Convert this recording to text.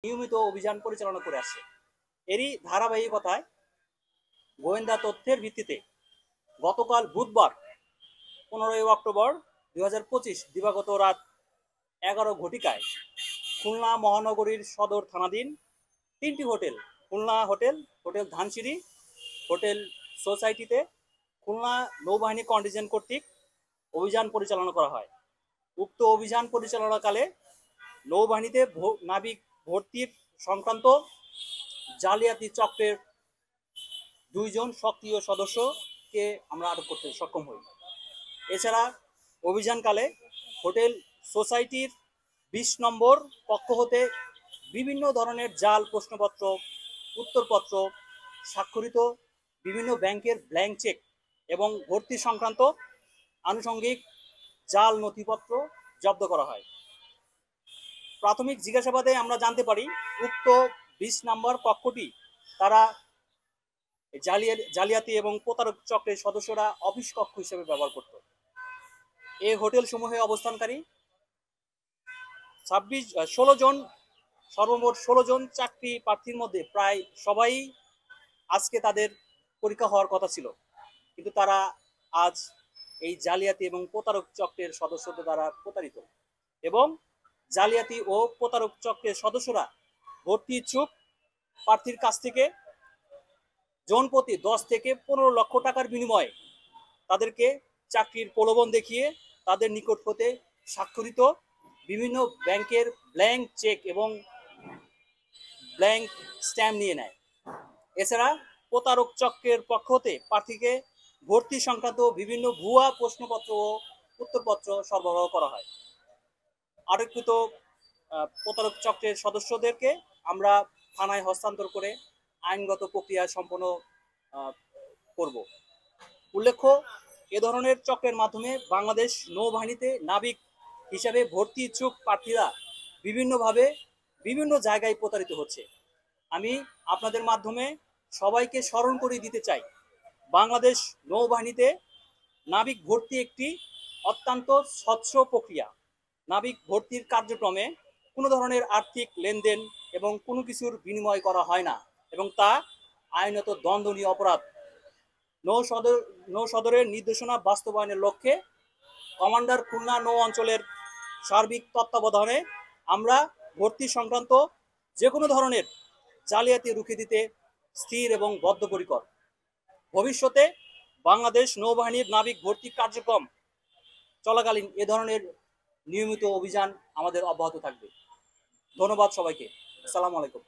নিয়মিত অভিযান পরিচালনা করে আসছে। এরই ধারাবাহিকতায় গোয়েন্দা তথ্যের ভিত্তিতে গতকাল বুধবার 15 অক্টোবর 2025 দিবাগত রাত 11 ঘটিকায় খুলনা মহানগরীর সদর থানাধীন 3টি hotel, Khulna hotel, hotel Dhansiri, hotel সোসাইটিতে খুলনা নৌবাহিনী কন্টিনজেন্ট কর্তৃক অভিযান পরিচালনা করা হয়। উক্ত অভিযান পরিচালনাকালে নৌবাহিনীতে নাবিক ভর্তির সংক্রান্ত জালিয়াতি চক্রের 2 জন সক্রিয় সদস্যকে আমরা আটক করতে সক্ষম হই। এছাড়া অভিযানকালে হোটেল সোসাইটির 20 নম্বর কক্ষ হতে বিভিন্ন ধরনের জাল প্রশ্নপত্র, উত্তরপত্র, স্বাক্ষরিত বিভিন্ন ব্যাংকের ব্ল্যাঙ্ক চেক এবং ভর্তি সংক্রান্ত আনুষঙ্গিক জাল নথিপত্র জব্দ করা হয়। প্রাথমিক জিজ্ঞাসাবাদে আমরা জানতে পারি উক্ত 20 নম্বর কক্ষটি তারা জালিয়াতি এবং প্রতারক চক্রের সদস্যরা অফিস কক্ষ হিসেবে ব্যবহার করত। এই হোটেল সমূহে অবস্থানকারী 16 জন, সর্বমোট 16 জন চাকরি প্রার্থীর মধ্যে প্রায় সবাই আজকে তাদের পরীক্ষা হওয়ার কথা ছিল, কিন্তু তারা আজ এই জালিয়াতি এবং প্রতারক চক্রের সদস্যদের দ্বারা প্রতারিত। এবং জালিয়াতি ও প্রতারক চক্রের সদস্যরা ভর্তি ইচ্ছুক প্রার্থীর কাছ থেকে জনপ্রতি 10 থেকে 15 লক্ষ টাকার বিনিময়ে তাদেরকে চাকরির প্রলোভন দেখিয়ে তাদের নিকট হতে স্বাক্ষরিত বিভিন্ন ব্যাংকের ব্ল্যাঙ্ক চেক এবং ব্ল্যাঙ্ক স্ট্যাম্প নিয়ে নেয়। এছাড়া প্রতারক চক্রের পক্ষ হতে প্রার্থীকে ভর্তি সংক্রান্ত বিভিন্ন ভুয়া প্রশ্নপত্র ও উত্তরপত্র সরবরাহ করা হয়। আটককৃত প্রতারক চক্রের সদস্যদেরকে আমরা থানায় হস্তান্তর করে আইনগত প্রক্রিয়া সম্পন্ন করব। উল্লেখ্য, এ ধরনের চক্রের মাধ্যমে বাংলাদেশ নৌবাহিনীতে নাবিক হিসাবে ভর্তি ইচ্ছুক প্রার্থীরা বিভিন্নভাবে বিভিন্ন জায়গায় প্রতারিত হচ্ছে। আমি আপনাদের মাধ্যমে সবাইকে স্মরণ করিয়ে দিতে চাই, বাংলাদেশ নৌবাহিনীতে নাবিক ভর্তি একটি অত্যন্ত স্বচ্ছ প্রক্রিয়া। নাবিক ভর্তির কার্যক্রমে কোনো ধরনের আর্থিক লেনদেন এবং কোনো কিছুর বিনিময় করা হয় না এবং তা আইনত দণ্ডনীয় অপরাধ। নৌ সদরের নির্দেশনা বাস্তবায়নের লক্ষ্যে কমান্ডার খুলনা নৌ অঞ্চলের সার্বিক তত্ত্বাবধানে আমরা ভর্তি সংক্রান্ত যে কোনো ধরনের জালিয়াতি রুখে দিতে স্থির এবং বদ্ধপরিকর। ভবিষ্যতে বাংলাদেশ নৌবাহিনীর নাবিক ভর্তি কার্যক্রম চলাকালীন এ ধরনের নিয়মিত অভিযান আমাদের অব্যাহত থাকবে। ধন্যবাদ সবাইকে। আসসালামু আলাইকুম।